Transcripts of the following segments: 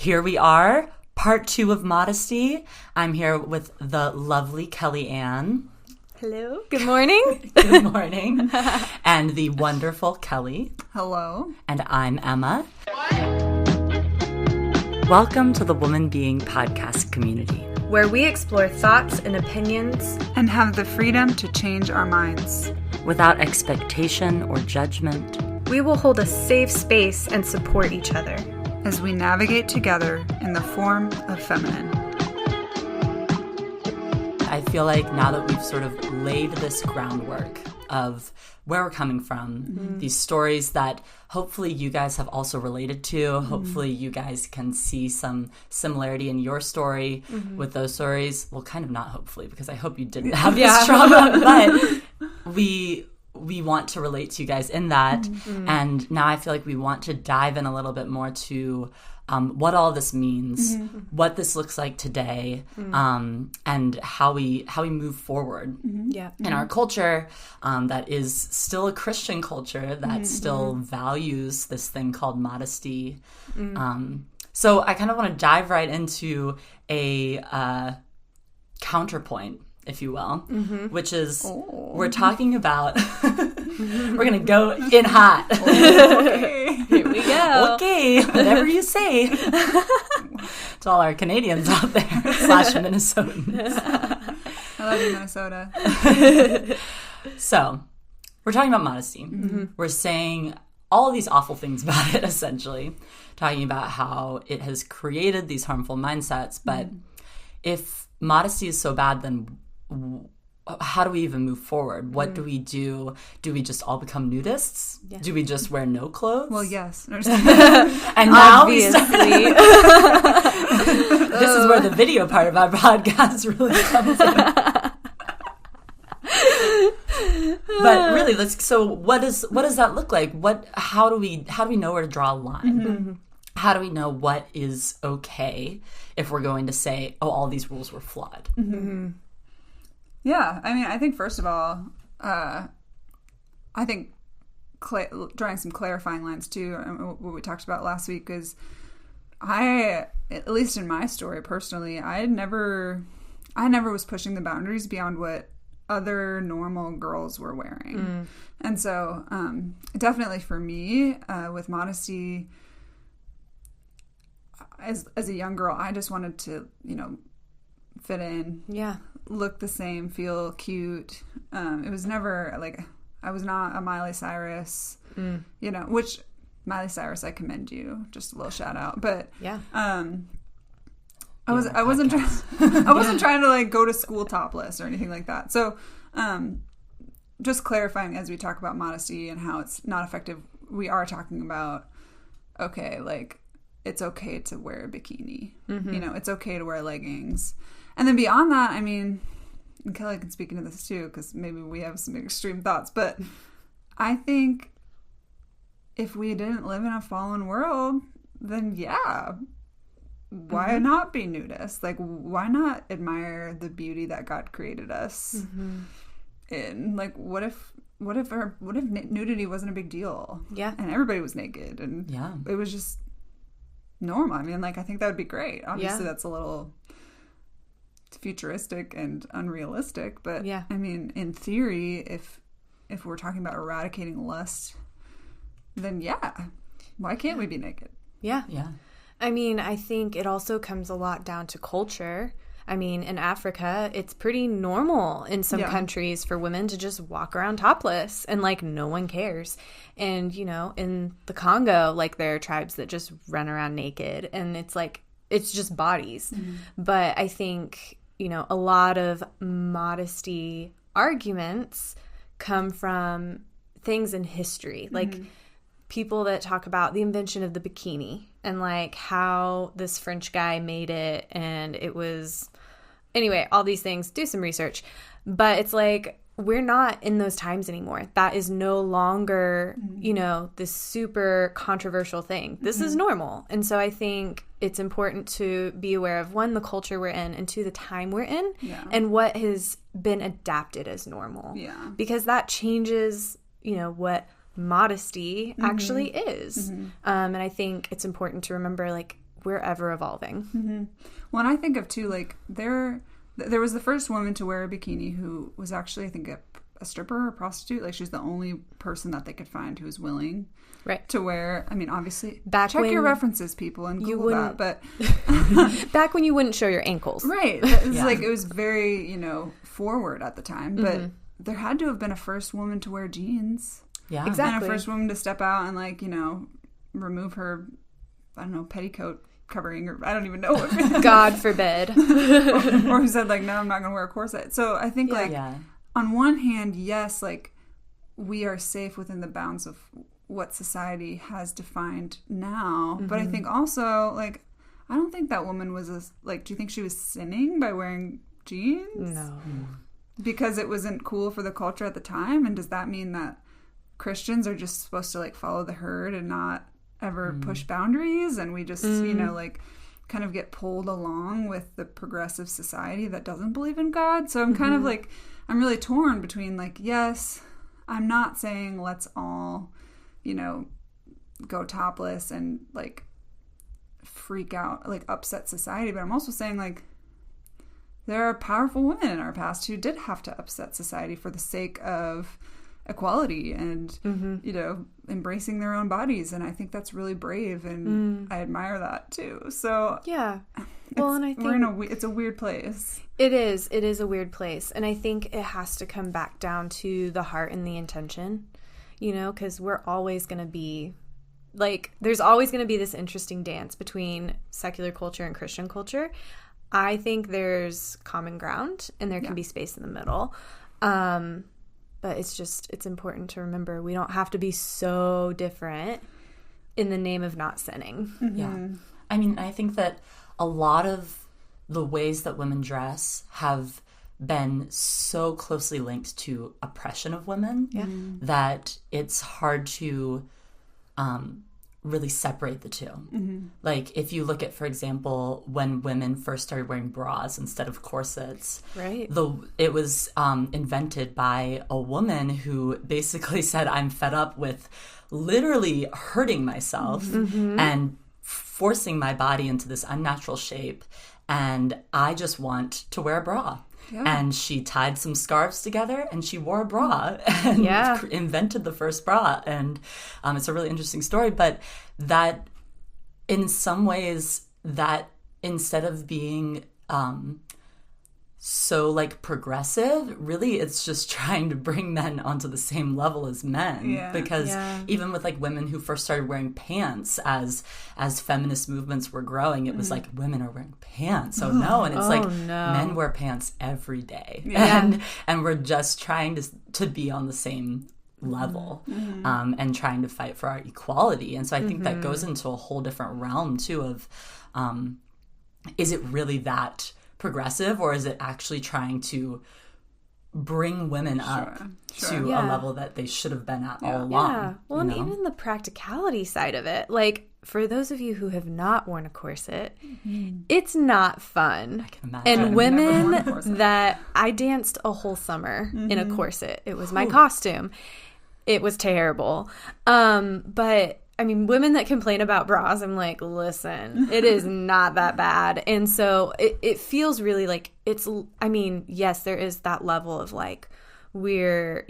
here we are, part 2 of Modesty. I'm here with the lovely Kelly Ann. Hello. Good morning. Good morning. And the wonderful Kelly. Hello. And I'm Emma. Welcome to the Woman Being podcast community, where we explore thoughts and opinions and have the freedom to change our minds. Without expectation or judgment, we will hold a safe space and support each other as we navigate together in the form of feminine. I feel like now that we've sort of laid this groundwork of where we're coming from, these stories that hopefully you guys have also related to, hopefully you guys can see some similarity in your story with those stories. Well, kind of not hopefully, because I hope you didn't have this trauma, but we want to relate to you guys in that. And now I feel like we want to dive in a little bit more to what all this means, what this looks like today, and how we move forward in our culture that is still a Christian culture that still values this thing called modesty. So I kind of want to dive right into a counterpoint, if you will, which is we're talking about we're gonna go in hot. Okay. Here we go. Okay, whatever you say. To all our Canadians out there / Minnesotans. I love you, Minnesota. So we're talking about modesty. We're saying all of these awful things about it, essentially, talking about how it has created these harmful mindsets. But if modesty is so bad, then how do we even move forward? What do we do? Do we just all become nudists? Yeah. Do we just wear no clothes? Well, yes. And now obviously. This is where the video part of our podcast really comes in. But really, what does that look like? How do we know where to draw a line? How do we know what is okay if we're going to say, oh, all these rules were flawed? Yeah, I mean, I think first of all, I think drawing some clarifying lines too, what we talked about last week is at least in my story personally, I never was pushing the boundaries beyond what other normal girls were wearing. And so definitely for me, with modesty, as a young girl, I just wanted to, fit in. Yeah. Look the same, feel cute. It was never like I was not a Miley Cyrus, which Miley Cyrus, I commend you. Just a little shout out, but yeah, I wasn't trying to like go to school topless or anything like that. So, just clarifying as we talk about modesty and how it's not effective, we are talking about like it's okay to wear a bikini. It's okay to wear leggings. And then beyond that, I mean, and Kelly can speak into this too, because maybe we have some extreme thoughts, but I think if we didn't live in a fallen world, then yeah, why not be nudists? Like, why not admire the beauty that God created us in? Like, what if nudity wasn't a big deal? Yeah. And everybody was naked and it was just normal. I mean, like, I think that would be great. Obviously, that's a little futuristic and unrealistic, but I mean, in theory, if we're talking about eradicating lust, then why can't we be naked? Yeah. I mean, I think it also comes a lot down to culture. I mean, in Africa, it's pretty normal in some countries for women to just walk around topless and like no one cares. And in the Congo, like there are tribes that just run around naked, and it's like it's just bodies. But I think a lot of modesty arguments come from things in history, like people that talk about the invention of the bikini and like how this French guy made it, and it was anyway, all these things. Do some research, but it's like we're not in those times anymore. That is no longer this super controversial thing. This is normal. And so I think it's important to be aware of, one, the culture we're in, and two, the time we're in, and what has been adapted as normal. Yeah. Because that changes, what modesty actually is. And I think it's important to remember, like, we're ever evolving. Well, and I think of too, like there was the first woman to wear a bikini who was actually, I think, a stripper or a prostitute. Like, she was the only person that they could find who was willing to wear. I mean, obviously, check your references, people, and Google that. But back when you wouldn't show your ankles, right? It was like, it was very, forward at the time. But there had to have been a first woman to wear jeans. Yeah, exactly. And a first woman to step out and, like, remove her, I don't know, petticoat covering, or I don't even know. God forbid. or who said, like, no, I'm not going to wear a corset. So I think, on one hand, yes, like, we are safe within the bounds of what society has defined now. But I think also, like, I don't think that woman was, do you think she was sinning by wearing jeans? No. Because it wasn't cool for the culture at the time? And does that mean that Christians are just supposed to, like, follow the herd and not ever push boundaries? And we just, kind of get pulled along with the progressive society that doesn't believe in God? So I'm kind of like, I'm really torn between, like, yes, I'm not saying let's all, go topless and, like, freak out, like, upset society. But I'm also saying, like, there are powerful women in our past who did have to upset society for the sake of equality and, embracing their own bodies. And I think that's really brave, and I admire that too. So yeah. Well, and I think it's a weird place. It is a weird place. And I think it has to come back down to the heart and the intention, because we're always going to be, like, there's always going to be this interesting dance between secular culture and Christian culture. I think there's common ground, and there can be space in the middle. But it's important to remember we don't have to be so different in the name of not sinning. Yeah. I mean, I think that a lot of the ways that women dress have been so closely linked to oppression of women that it's hard to really separate the two. Like, if you look at, for example, when women first started wearing bras instead of corsets, right? It was invented by a woman who basically said, I'm fed up with literally hurting myself and forcing my body into this unnatural shape, and I just want to wear a bra. Yeah. And she tied some scarves together and she wore a bra and invented the first bra. And it's a really interesting story. But that, in some ways, that instead of being so, like, progressive, really it's just trying to bring men onto the same level as men. Yeah. Because even with, like, women who first started wearing pants as feminist movements were growing, it was like, women are wearing pants. Oh no. And it's men wear pants every day. Yeah. And we're just trying to be on the same level and trying to fight for our equality. And so I think that goes into a whole different realm too of is it really that progressive, or is it actually trying to bring women up to a level that they should have been at all along? Yeah. Well, and even the practicality side of it, like, for those of you who have not worn a corset, it's not fun. I can imagine. And women that I danced a whole summer in a corset. It was my costume. It was terrible. But I mean, women that complain about bras, I'm like, listen, it is not that bad. And so it feels really like yes, there is that level of, like, we're,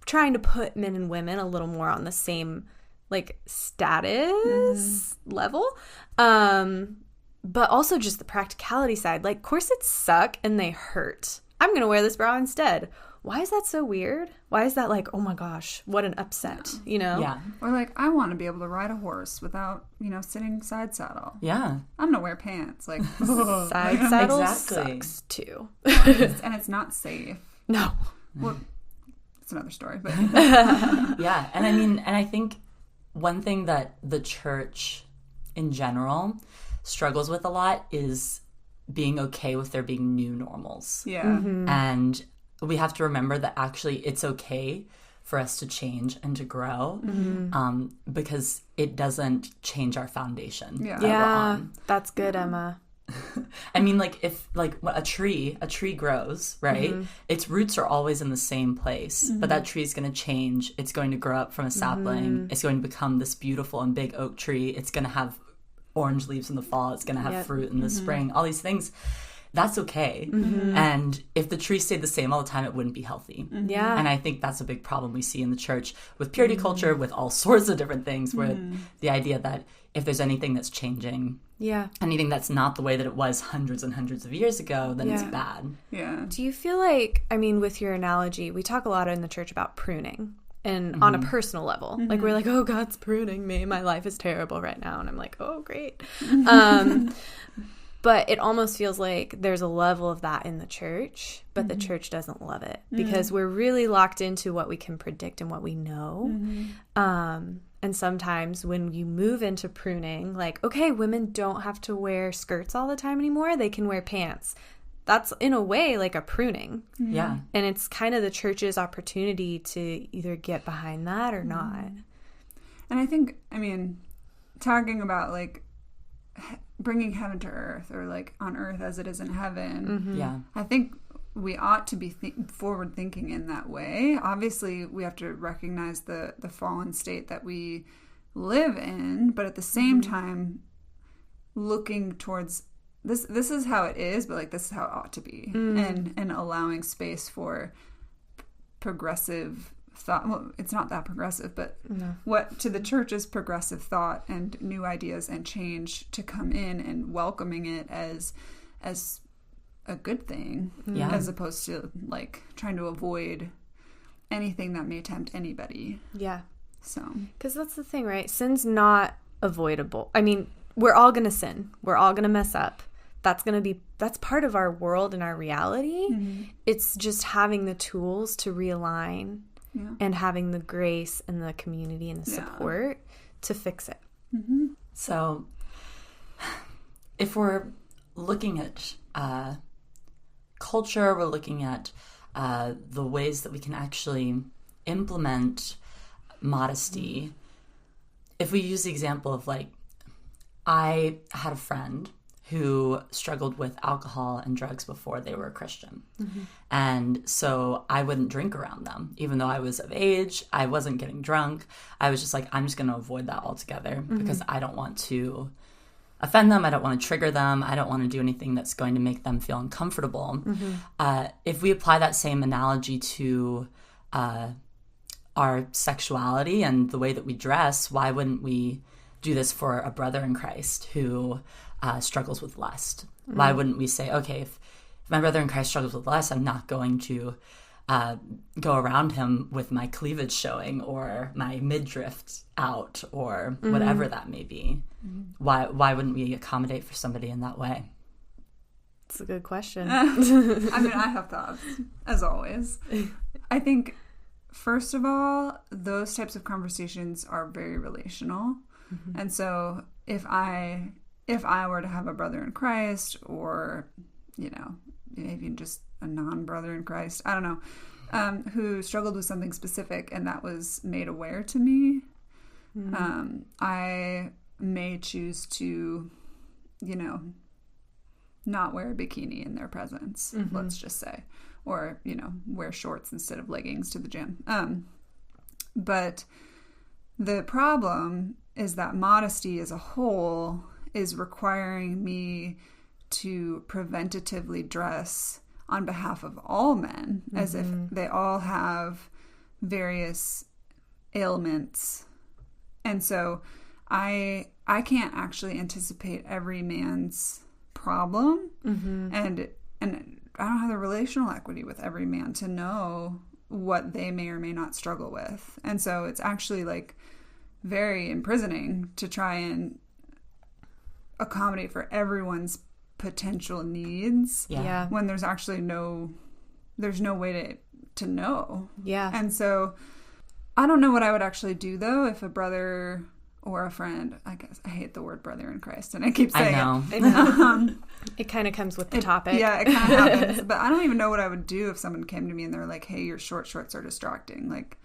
trying to put men and women a little more on the same, like, status level. But also just the practicality side. Like, corsets suck and they hurt. I'm going to wear this bra instead. Why is that so weird? Why is that like, oh my gosh, what an upset, Yeah. Or like, I want to be able to ride a horse without, sitting side saddle. Yeah. I'm going to wear pants. Like, side saddle sucks too. And it's not safe. No. Well, it's another story, but. Yeah. And I mean, and I think one thing that the church in general struggles with a lot is being okay with there being new normals. Yeah. And we have to remember that actually it's okay for us to change and to grow because it doesn't change our foundation. Yeah, that's good, Emma. I mean, like, if like a tree grows, right? Its roots are always in the same place, but that tree is going to change. It's going to grow up from a sapling. It's going to become this beautiful and big oak tree. It's going to have orange leaves in the fall. It's going to have fruit in the spring. All these things. That's okay. And if the tree stayed the same all the time, it wouldn't be healthy. Yeah. And I think that's a big problem we see in the church with purity culture, with all sorts of different things, where the idea that if there's anything that's changing, anything that's not the way that it was hundreds and hundreds of years ago, then it's bad. Yeah. Do you feel like, I mean, with your analogy, we talk a lot in the church about pruning. And on a personal level, like we're like, oh, God's pruning me. My life is terrible right now. And I'm like, oh, great. But it almost feels like there's a level of that in the church, but the church doesn't love it because we're really locked into what we can predict and what we know. And sometimes when you move into pruning, like, okay, women don't have to wear skirts all the time anymore. They can wear pants. That's in a way like a pruning. Yeah. And it's kind of the church's opportunity to either get behind that or not. And I think, I mean, talking about like bringing heaven to earth, or like on earth as it is in heaven. Yeah. I think we ought to be forward thinking in that way. Obviously, we have to recognize the fallen state that we live in, but at the same time, looking towards this is how it is, but like this is how it ought to be, and allowing space for progressive thought. Well, it's not that progressive, but what to the church is progressive thought and new ideas and change to come in, and welcoming it as a good thing, as opposed to like trying to avoid anything that may tempt anybody. Yeah. So, because that's the thing, right? Sin's not avoidable. I mean, we're all going to sin. We're all going to mess up. That's part of our world and our reality. It's just having the tools to realign and having the grace and the community and the support to fix it. So if we're looking at culture, we're looking at the ways that we can actually implement modesty. If we use the example of like, I had a friend who struggled with alcohol and drugs before they were a Christian. And so I wouldn't drink around them. Even though I was of age, I wasn't getting drunk. I was just like, I'm just going to avoid that altogether because I don't want to offend them. I don't want to trigger them. I don't want to do anything that's going to make them feel uncomfortable. If we apply that same analogy to our sexuality and the way that we dress, why wouldn't we do this for a brother in Christ who struggles with lust? Why wouldn't we say, okay, if my brother in Christ struggles with lust, I'm not going to go around him with my cleavage showing or my midriff out or whatever that may be. Why wouldn't we accommodate for somebody in that way? It's a good question. I mean, I have thoughts, as always. I think, first of all, those types of conversations are very relational. And so if I were to have a brother in Christ, or, you know, maybe just a non-brother in Christ, I don't know, who struggled with something specific and that was made aware to me, I may choose to, you know, not wear a bikini in their presence, let's just say, or, you know, wear shorts instead of leggings to the gym. But the problem is that modesty as a whole is requiring me to preventatively dress on behalf of all men, as if they all have various ailments. And so I can't actually anticipate every man's problem, and I don't have the relational equity with every man to know what they may or may not struggle with. And so it's actually like very imprisoning to try and accommodate for everyone's potential needs when there's actually no way to know. And so I don't know what I would actually do, though, if a brother or a friend, I guess I hate the word brother in Christ, and I keep saying it. It kind of comes with the topic. Yeah, it kind of happens. But I don't even know what I would do if someone came to me and they're like, hey, your short shorts are distracting. Like,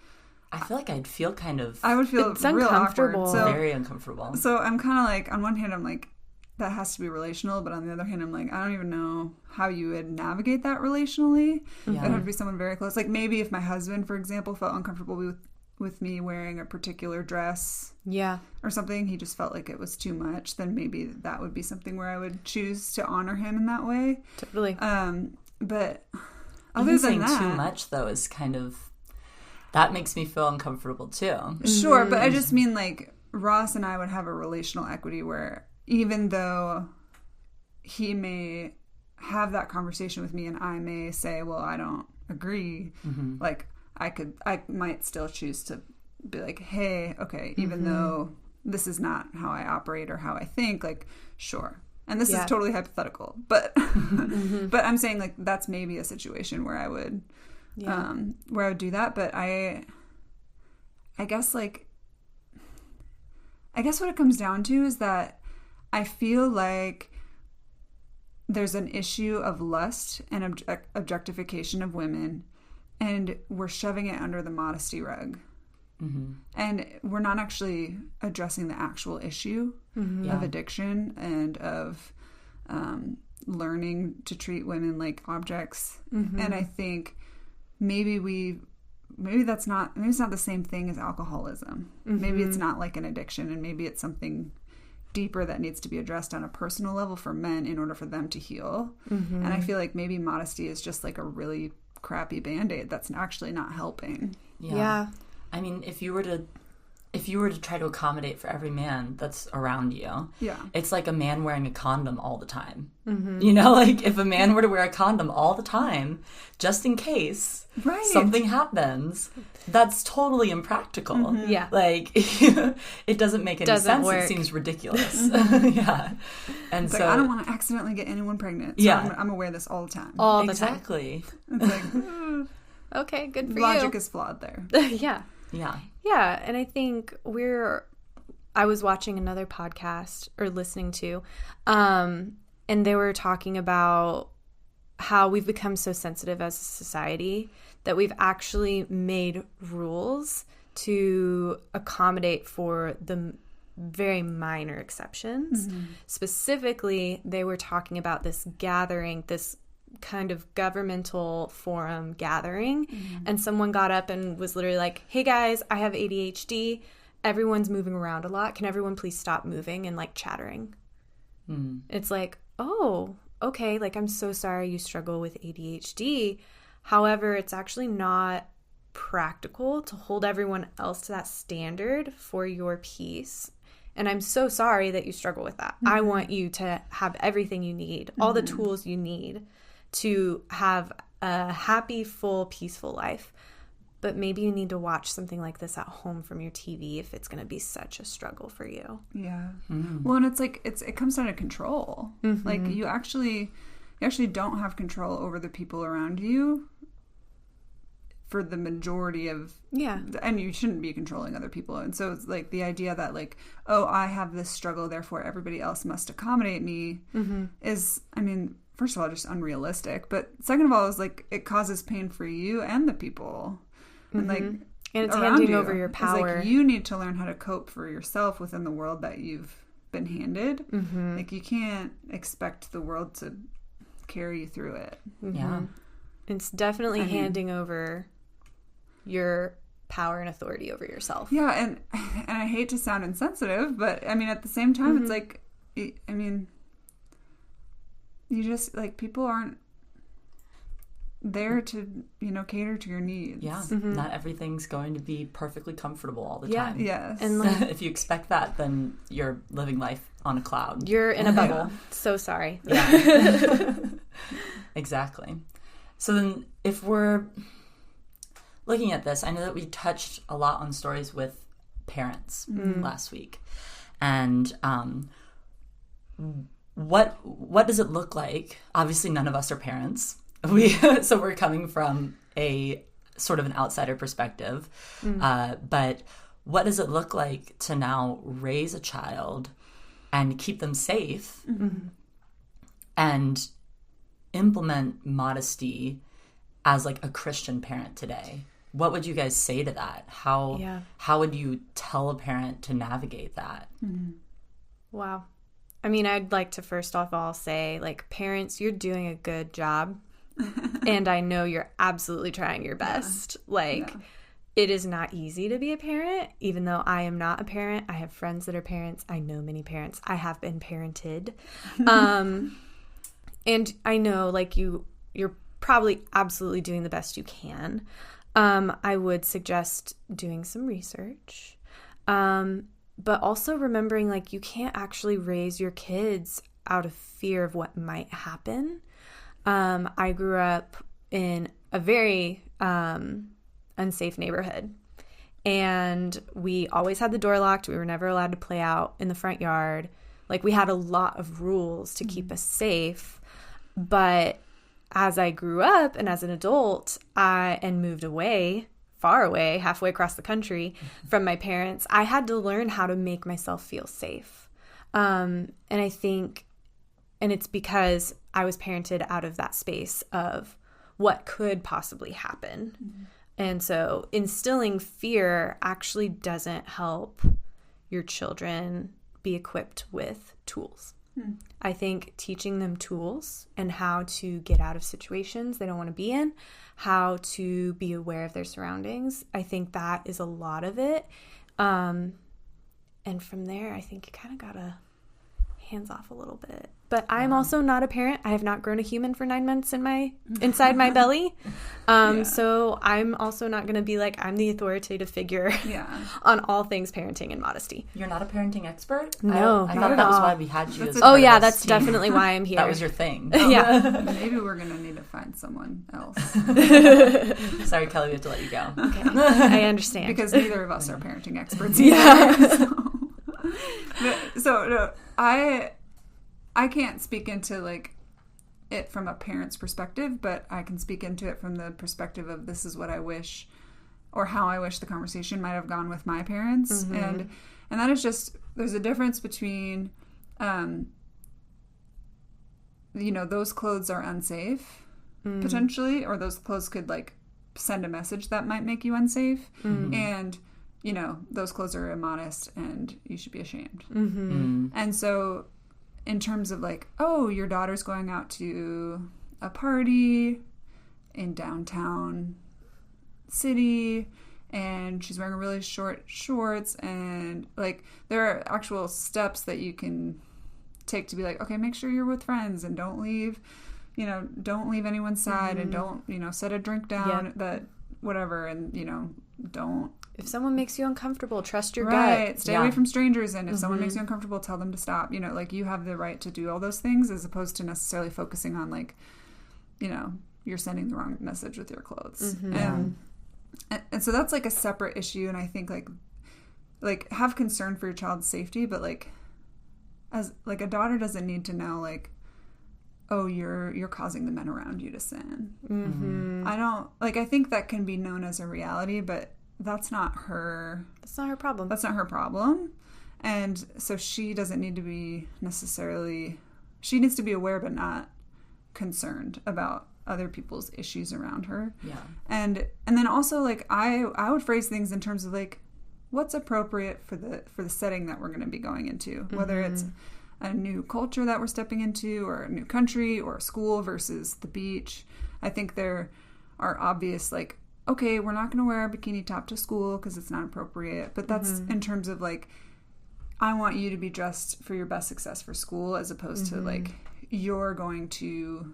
I feel like I'd feel kind of... I would feel it's real uncomfortable. awkward. So, very uncomfortable. So I'm kind of like, on one hand, I'm like, that has to be relational. But on the other hand, I'm like, I don't even know how you would navigate that relationally. It would have to be someone very close. Like maybe if my husband, for example, felt uncomfortable with me wearing a particular dress Yeah. or something, he just felt like it was too much, then maybe that would be something where I would choose to honor him in that way. Totally. But Other other saying than that, too much, though, is kind of, that makes me feel uncomfortable, too. Sure, but I just mean, like, Ross and I would have a relational equity where even though he may have that conversation with me and I may say, well, I don't agree, like, I might still choose to be like, hey, okay, even though this is not how I operate or how I think, like, sure. And this is totally hypothetical, but but I'm saying, like, that's maybe a situation where I would do that. But I guess, like, what it comes down to is that I feel like there's an issue of lust and objectification of women, and we're shoving it under the modesty rug. And we're not actually addressing the actual issue of addiction and of learning to treat women like objects. And I think maybe it's not the same thing as alcoholism. Maybe it's not like an addiction, and maybe it's something deeper that needs to be addressed on a personal level for men in order for them to heal. And I feel like maybe modesty is just like a really crappy Band-Aid that's actually not helping. Yeah. I mean, if you were to try to accommodate for every man that's around you, it's like a man wearing a condom all the time. You know, like, if a man were to wear a condom all the time, just in case something happens, that's totally impractical. Yeah. Like, it doesn't make any sense. Work. It seems ridiculous. And it's so like, I don't want to accidentally get anyone pregnant, so I'm going to wear this all the time. All the exactly. It's like, okay, good for logic you. is flawed there. Yeah. Yeah. Yeah, and I think I was watching another podcast or listening to, and they were talking about how we've become so sensitive as a society that we've actually made rules to accommodate for the very minor exceptions. Specifically, they were talking about this gathering, this kind of governmental forum gathering, and someone got up and was literally like, hey guys, I have ADHD, everyone's moving around a lot, can everyone please stop moving and like chattering? It's like, oh, okay, like, I'm so sorry you struggle with ADHD, however, it's actually not practical to hold everyone else to that standard for your peace. And I'm so sorry that you struggle with that. I want you to have everything you need, all the tools you need to have a happy, full, peaceful life. But maybe you need to watch something like this at home from your TV if it's going to be such a struggle for you. Yeah. Well, and it's like, it comes down to control. Like, you actually don't have control over the people around you for the majority of... Yeah. And you shouldn't be controlling other people. And so it's like the idea that, like, oh, I have this struggle, therefore everybody else must accommodate me is, I mean... First of all, just unrealistic. But second of all, is like, it causes pain for you and the people. And like, and it's handing over your power. Like, you need to learn how to cope for yourself within the world that you've been handed. Like, you can't expect the world to carry you through it. Yeah. It's definitely handing over your power and authority over yourself. Yeah, and I hate to sound insensitive, but I mean, at the same time, it's like, I mean... You just, like, people aren't there to, you know, cater to your needs. Yeah. Not everything's going to be perfectly comfortable all the time. Yes. And like, if you expect that, then you're living life on a cloud. You're in a bubble. So sorry. Yeah. Exactly. So then, if we're looking at this, I know that we touched a lot on stories with parents last week. And what does it look like? Obviously, none of us are parents. So we're coming from a sort of an outsider perspective. But what does it look like to now raise a child and keep them safe and implement modesty as like a Christian parent today? What would you guys say to that? How would you tell a parent to navigate that? Wow. I mean, I'd like to first of all say, like, parents, you're doing a good job. And I know you're absolutely trying your best. it is not easy to be a parent, even though I am not a parent. I have friends that are parents. I know many parents. I have been parented. And I know, like, you're probably absolutely doing the best you can. I would suggest doing some research. But also remembering, like, you can't actually raise your kids out of fear of what might happen. I grew up in a very unsafe neighborhood, and we always had the door locked. We were never allowed to play out in the front yard. Like, we had a lot of rules to keep us safe. But as I grew up and as an adult, and moved away, far away, halfway across the country from my parents, I had to learn how to make myself feel safe. And I think, and it's because I was parented out of that space of what could possibly happen. Mm-hmm. And so instilling fear actually doesn't help your children be equipped with tools. I think teaching them tools and how to get out of situations they don't want to be in, how to be aware of their surroundings, I think that is a lot of it. And from there, I think you kind of got to hands off a little bit. But I'm also not a parent. I have not grown a human for 9 months inside my belly. So I'm also not going to be like, I'm the authoritative figure on all things parenting and modesty. You're not a parenting expert? No, I thought that was why we had you. That's definitely why I'm here. That was your thing. Yeah. Maybe we're going to need to find someone else. Sorry, Kelly, we have to let you go. Okay. I understand. Because neither of us are parenting experts either. So I can't speak into, like, it from a parent's perspective, but I can speak into it from the perspective of this is what I wish, or how I wish the conversation might have gone with my parents. Mm-hmm. And that is just, there's a difference between, those clothes are unsafe, potentially, or those clothes could, like, send a message that might make you unsafe. Mm-hmm. And, those clothes are immodest and you should be ashamed. Mm-hmm. And so, in terms of, like, oh, your daughter's going out to a party in downtown city and she's wearing really short shorts, and, like, there are actual steps that you can take to be like, okay, make sure you're with friends and don't leave anyone's side, and don't, set a drink down, that whatever, and, don't. If someone makes you uncomfortable, trust your gut. Right. Stay away from strangers. And if someone makes you uncomfortable, tell them to stop. Like, you have the right to do all those things, as opposed to necessarily focusing on, like, you're sending the wrong message with your clothes. Mm-hmm. And so that's, like, a separate issue. And I think, like have concern for your child's safety, but, like, as, like, a daughter doesn't need to know, like, oh, you're causing the men around you to sin. Mm-hmm. I think that can be known as a reality, but that's not her problem. That's not her problem. And so she doesn't need to be she needs to be aware but not concerned about other people's issues around her. Yeah. And then also, like, I would phrase things in terms of, like, what's appropriate for the setting that we're going to be going into, whether it's a new culture that we're stepping into, or a new country, or a school versus the beach. I think there are obvious, like, okay, we're not going to wear a bikini top to school because it's not appropriate. But that's in terms of, like, I want you to be dressed for your best success for school, as opposed to, like, you're going to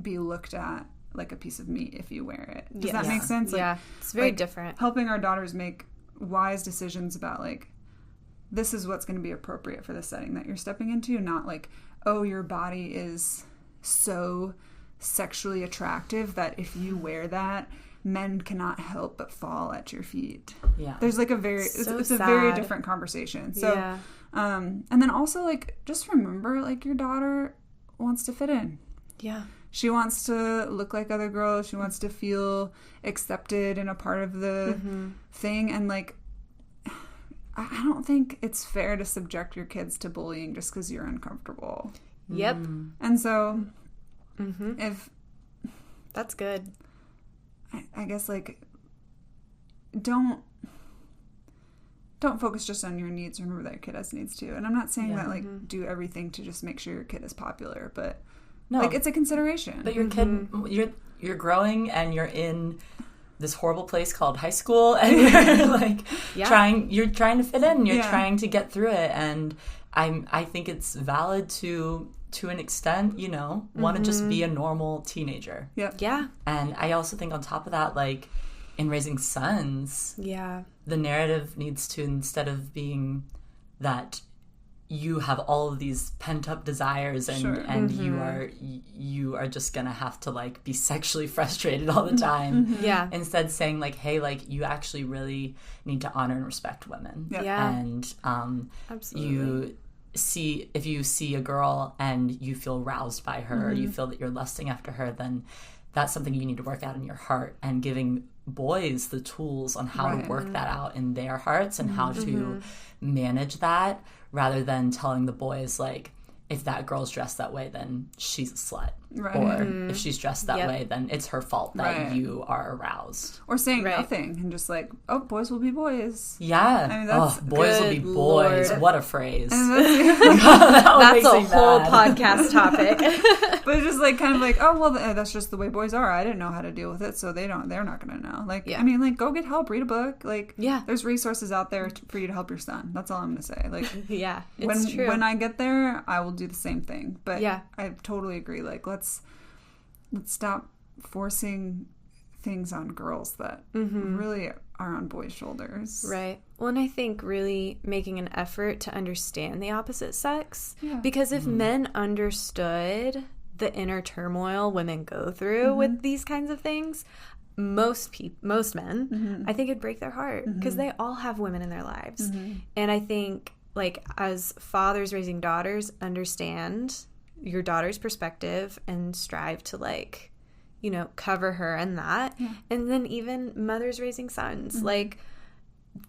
be looked at like a piece of meat if you wear it. Does that make sense? Like, it's very different. Helping our daughters make wise decisions about, like, this is what's going to be appropriate for the setting that you're stepping into, not like, oh, your body is so sexually attractive that if you wear that, men cannot help but fall at your feet. Yeah. There's, like, it's a very different conversation. So, and then also, like, just remember, like, your daughter wants to fit in. Yeah. She wants to look like other girls. She wants to feel accepted and a part of the thing. And, like, I don't think it's fair to subject your kids to bullying just because you're uncomfortable. Yep. And so, if... That's good. I guess, like, don't focus just on your needs. Remember that your kid has needs too. And I'm not saying that, like, do everything to just make sure your kid is popular, but, like, it's a consideration. But your kid, you're growing, and you're in this horrible place called high school, and you're like trying to fit in, you're trying to get through it. And I think it's valid to an extent, you know, want to just be a normal teenager. Yeah. And I also think on top of that, like, in raising sons, the narrative needs to, instead of being that you have all of these pent-up desires and you are just gonna have to, like, be sexually frustrated all the time. Instead saying, like, hey, like, you actually really need to honor and respect women. And Absolutely. if you see a girl and you feel roused by her, or you feel that you're lusting after her, then that's something you need to work out in your heart, and giving boys the tools on how to work that out in their hearts and how to manage that, rather than telling the boys, like, if that girl's dressed that way, then she's a slut. Or if she's dressed that way, then it's her fault that you are aroused. Or saying nothing and just like, oh, boys will be boys. Yeah. I mean, that's, boys will be boys. Lord. What a phrase. That's a whole podcast topic. But it's just like, kind of like, oh, well, that's just the way boys are. I didn't know how to deal with it, so they're not going to know. Like, I mean, like, go get help, read a book. Like, there's resources out there for you to help your son. That's all I'm going to say. Like, it's true. When I get there, I will do the same thing. But I totally agree. Like, let's stop forcing things on girls that really are on boys' shoulders. Right. Well, and I think really making an effort to understand the opposite sex. Because if men understood the inner turmoil women go through with these kinds of things, most men, I think it'd break their heart, because they all have women in their lives. And I think, like, as fathers raising daughters, understand your daughter's perspective and strive to, like, you know, cover her in that. And then even mothers raising sons, like,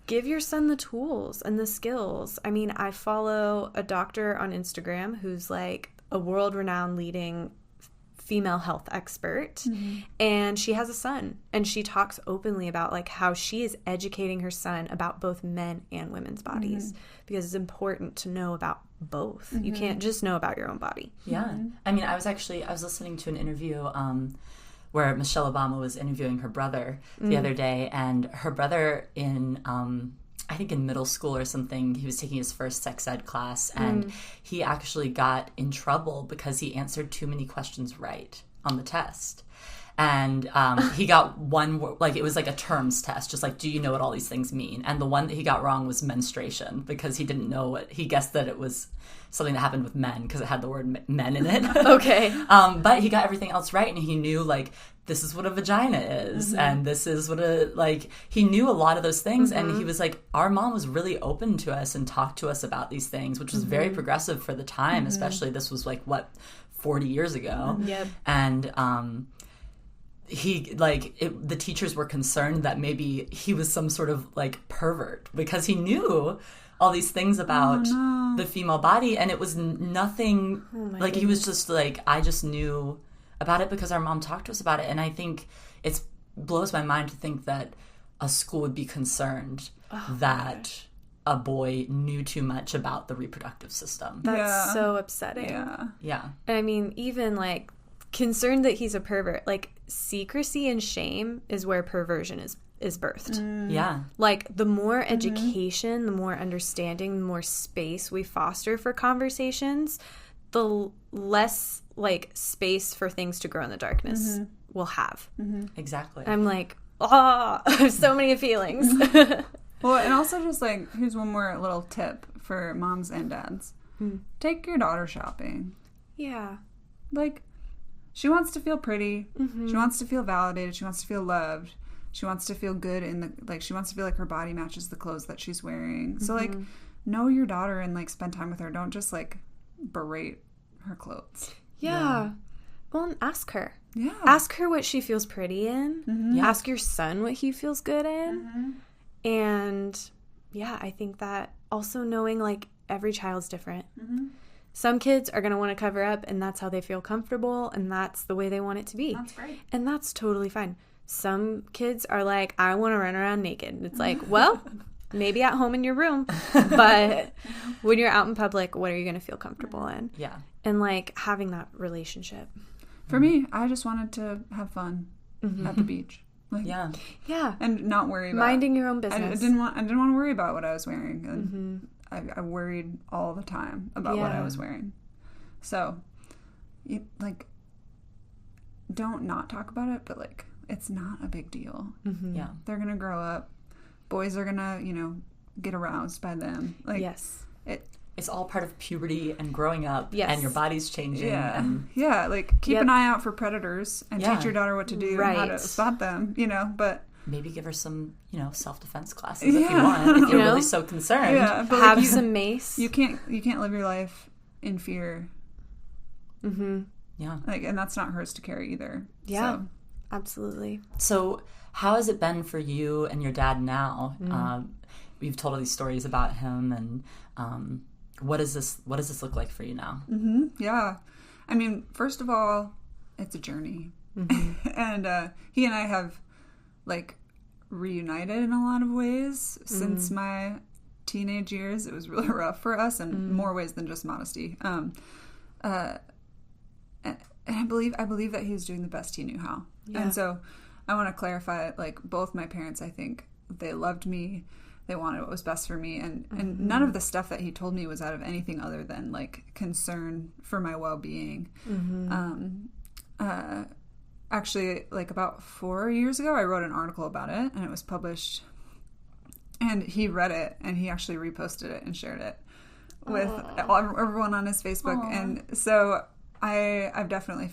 give your son the tools and the skills. I mean, I follow a doctor on Instagram who's, like, a world-renowned leading female health expert, and she has a son, and she talks openly about, like, how she is educating her son about both men and women's bodies, because it's important to know about both. You can't just know about your own body. I mean, I was listening to an interview where Michelle Obama was interviewing her brother the other day, and her brother in I think in middle school or something, he was taking his first sex ed class, and he actually got in trouble because he answered too many questions right on the test. And he got one, like, it was like a terms test, just like, do you know what all these things mean? And the one that he got wrong was menstruation, because he didn't know it. He guessed that it was something that happened with men because it had the word men in it. Okay. But he got everything else right, and he knew, like, this is what a vagina is, and this is what he knew a lot of those things, and he was like, our mom was really open to us and talked to us about these things, which was very progressive for the time, especially this was, like, 40 years ago. And the teachers were concerned that maybe he was some sort of, like, pervert, because he knew all these things about the female body, and it was nothing, like, he was just like, I just knew about it because our mom talked to us about it. And I think it blows my mind to think that a school would be concerned that a boy knew too much about the reproductive system. That's so upsetting. Yeah. I mean, even, like, concerned that he's a pervert, like, secrecy and shame is where perversion is birthed. Yeah. Like, the more education, the more understanding, the more space we foster for conversations, the less, like, space for things to grow in the darkness we'll have. Exactly. I'm like, I have so many feelings. Well, and also just, like, here's one more little tip for moms and dads. Take your daughter shopping. Yeah. Like, she wants to feel pretty. She wants to feel validated. She wants to feel loved. She wants to feel good she wants to feel like her body matches the clothes that she's wearing. So, like, know your daughter and, like, spend time with her. Don't just, like, berate her clothes. Yeah. Well, and ask her. Yeah. Ask her what she feels pretty in. Ask your son what he feels good in. And, yeah, I think that also knowing, like, every child's different. Some kids are going to want to cover up, and that's how they feel comfortable, and that's the way they want it to be. That's great. And that's totally fine. Some kids are like, I want to run around naked. It's like, well, maybe at home in your room, but when you're out in public, what are you going to feel comfortable in? Yeah. And, like, having that relationship. For me, I just wanted to have fun at the beach. Like, yeah. And not worry about minding your own business. I didn't want to worry about what I was wearing. And I worried all the time about what I was wearing. So, don't not talk about it, but like, it's not a big deal. Yeah. They're going to grow up. Boys are going to, get aroused by them. Like, yes. It's all part of puberty and growing up. Yes. And your body's changing. Yeah. And like, keep an eye out for predators and teach your daughter what to do and how to spot them, but... Maybe give her some, self-defense classes if you want, if you're really so concerned. Yeah, but have some mace. You can't live your life in fear. Yeah. And that's not hers to carry either. Yeah, so. absolutely. So how has it been for you and your dad now? You've told all these stories about him, and what does this look like for you now? Yeah. I mean, first of all, it's a journey. And he and I have, reunited in a lot of ways since my teenage years. It was really rough for us in more ways than just modesty. And I believe that he was doing the best he knew how. Yeah. And so I want to clarify, both my parents, I think they loved me. They wanted what was best for me. And none of the stuff that he told me was out of anything other than, concern for my well-being. Actually, about 4 years ago, I wrote an article about it, and it was published. And he read it, and he actually reposted it and shared it with everyone on his Facebook. Aww. And so I've definitely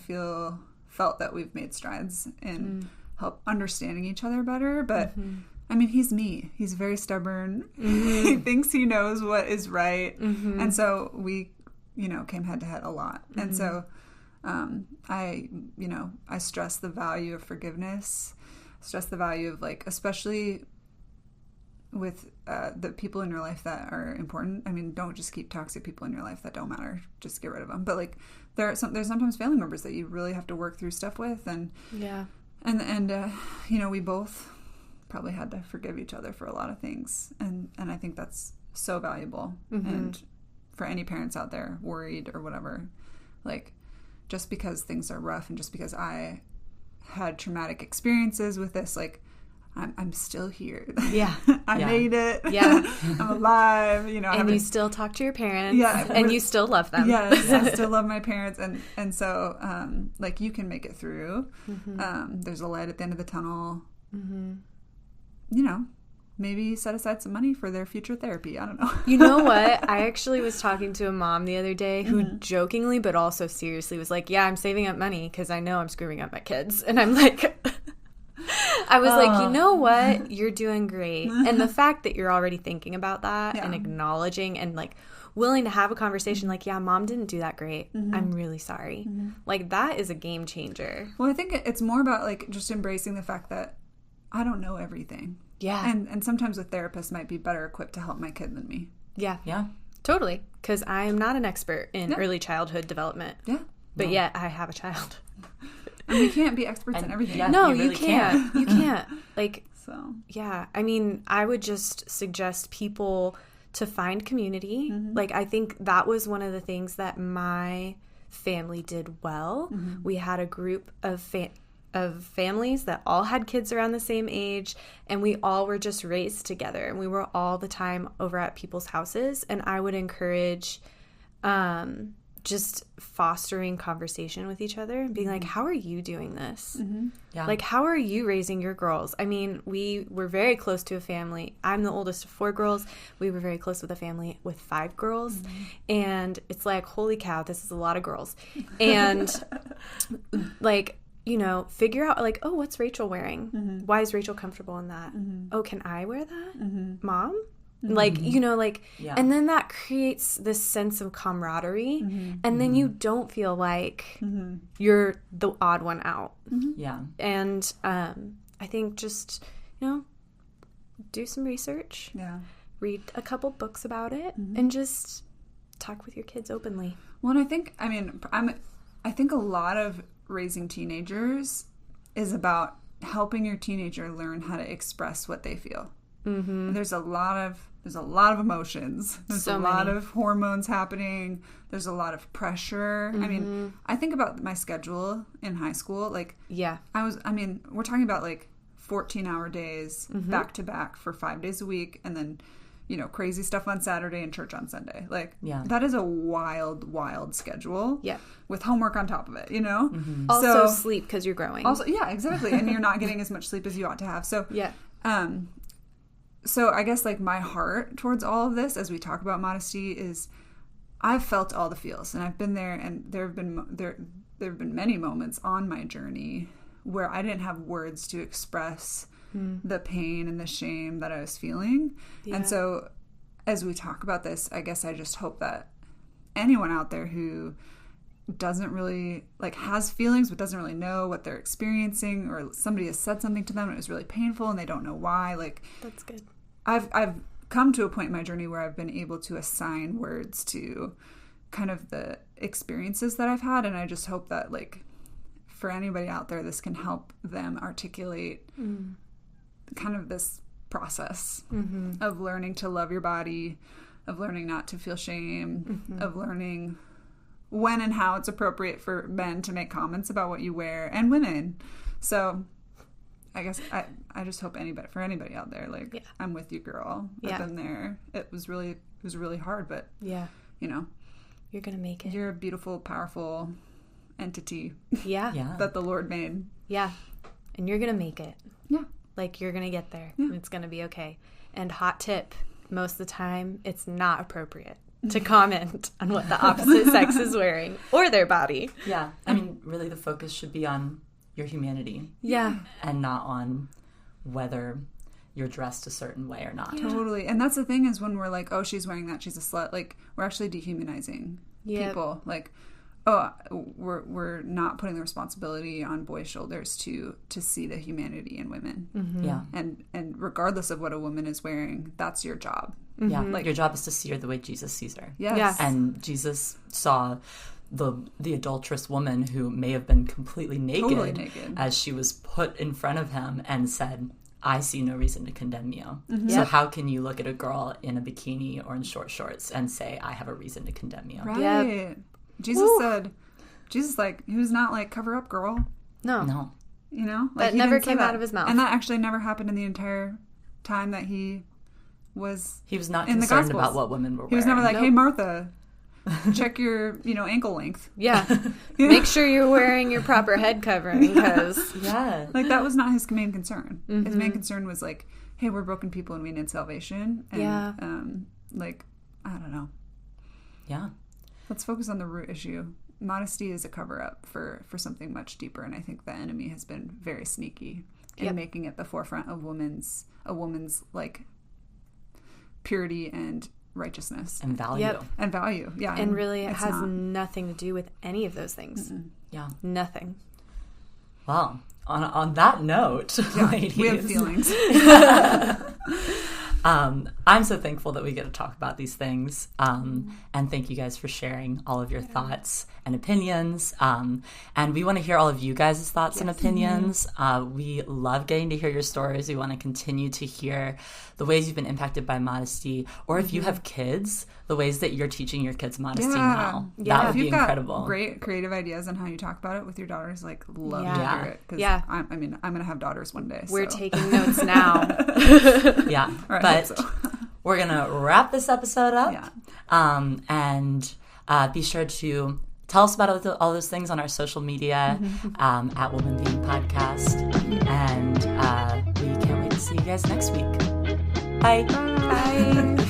felt that we've made strides in help understanding each other better. But I mean, he's me. He's very stubborn. He thinks he knows what is right, and so we, came head to head a lot. And so. I stress the value of forgiveness, stress the value of especially with the people in your life that are important. I mean, don't just keep toxic people in your life that don't matter. Just get rid of them. But there's sometimes family members that you really have to work through stuff with, and we both probably had to forgive each other for a lot of things, and I think that's so valuable. And for any parents out there worried or whatever, just because things are rough and just because I had traumatic experiences with this, I'm still here. Yeah. I made it. Yeah. I'm alive, And you still talk to your parents. Yeah. And you still love them. Yes. I still love my parents. And so, you can make it through. There's a light at the end of the tunnel. Maybe set aside some money for their future therapy. I don't know. You know what? I actually was talking to a mom the other day who jokingly but also seriously was like, yeah, I'm saving up money because I know I'm screwing up my kids. And I'm like, I was like, you know what? You're doing great. And the fact that you're already thinking about that and acknowledging and willing to have a conversation yeah, mom didn't do that great. I'm really sorry. That is a game changer. Well, I think it's more about just embracing the fact that I don't know everything. Yeah. And sometimes a therapist might be better equipped to help my kid than me. Yeah. Yeah. Totally. Because I am not an expert in early childhood development. Yeah. But yet I have a child. And we can't be experts in everything. Yeah, no, you really can't. You can't. So. Yeah. I mean, I would just suggest people to find community. I think that was one of the things that my family did well. We had a group of families that all had kids around the same age, and we all were just raised together, and we were all the time over at people's houses. And I would encourage just fostering conversation with each other and being like, how are you doing this? Yeah. How are you raising your girls? I mean, we were very close to a family. I'm the oldest of 4 girls. We were very close with a family with 5 girls. And it's holy cow, this is a lot of girls. And figure out oh, what's Rachel wearing? Why is Rachel comfortable in that? Oh, can I wear that? Mom? And then that creates this sense of camaraderie, and then you don't feel like you're the odd one out. Yeah. And I think just, do some research. Yeah. Read a couple books about it, and just talk with your kids openly. Well, and I think a lot of raising teenagers is about helping your teenager learn how to express what they feel. There's a lot of emotions. There's a lot of hormones happening. There's a lot of pressure. I mean, I think about my schedule in high school. We're talking about 14-hour days back to back for 5 days a week, and then, you know, crazy stuff on Saturday and church on Sunday. Like, that is a wild schedule. Yeah. With homework on top of it, you know? Mm-hmm. Also sleep, because you're growing. Also, yeah, exactly. And you're not getting as much sleep as you ought to have. So, so I guess, like, my heart towards all of this, as we talk about modesty, is I've felt all the feels, and I've been there, and there have been many moments on my journey where I didn't have words to express the pain and the shame that I was feeling. Yeah. And so as we talk about this, I guess I just hope that anyone out there who doesn't really, like, has feelings but doesn't really know what they're experiencing, or somebody has said something to them and it was really painful and they don't know why, like, that's good. I've come to a point in my journey where I've been able to assign words to kind of the experiences that I've had, and I just hope that, like, for anybody out there, this can help them articulate kind of this process of learning to love your body, of learning not to feel shame, of learning when and how it's appropriate for men to make comments about what you wear, and women. So I guess I just hope for anybody out there, like, I'm with you, girl. I've been there. It was really hard, but you know, you're gonna make it. You're a beautiful, powerful entity. Yeah. That the Lord made. Yeah. And you're gonna make it. Yeah. Like, you're gonna get there. And it's gonna be okay. And hot tip, most of the time it's not appropriate to comment on what the opposite sex is wearing or their body. Yeah. I mean, really the focus should be on your humanity. Yeah. And not on whether you're dressed a certain way or not. Yeah. Totally. And that's the thing, is when we're like, oh, she's wearing that, she's a slut, like, we're actually dehumanizing people. Like, oh, we're not putting the responsibility on boys' shoulders to see the humanity in women. Yeah. And regardless of what a woman is wearing, that's your job. Yeah. Like, your job is to see her the way Jesus sees her. Yes. And Jesus saw the adulterous woman who may have been completely naked as she was put in front of him, and said, I see no reason to condemn you. So how can you look at a girl in a bikini or in short shorts and say, I have a reason to condemn you? Right. Yep. Jesus said, like, he was not like, cover up, girl. No. You know? Like, that never came out of his mouth. And that actually never happened in the entire time that he was not in concerned the about what women were wearing. He was never like, hey, Martha, check your, ankle length. Yeah. Make sure you're wearing your proper head covering, because... Yeah. Like, that was not his main concern. His main concern was like, hey, we're broken people and we need salvation. And, like, I don't know. Yeah. Let's focus on the root issue. Modesty is a cover-up for something much deeper, and I think the enemy has been very sneaky in making it the forefront of a woman's like, purity and righteousness. And value. Yep. And value, yeah. And really, it has nothing to do with any of those things. Yeah. Nothing. Well, on that note, ladies. We have feelings. I'm so thankful that we get to talk about these things. And thank you guys for sharing all of your thoughts and opinions. And we want to hear all of you guys' thoughts and opinions. We love getting to hear your stories. We want to continue to hear the ways you've been impacted by modesty, or if you have kids, the ways that you're teaching your kids modesty now. That would be incredible. Got great creative ideas on how you talk about it with your daughters. Like, love to hear it. Because I'm going to have daughters one day. We're taking notes now. Yeah. Right, but we're going to wrap this episode up. Yeah. And be sure to tell us about all those things on our social media at Woman Being Podcast. And we can't wait to see you guys next week. Bye. Bye.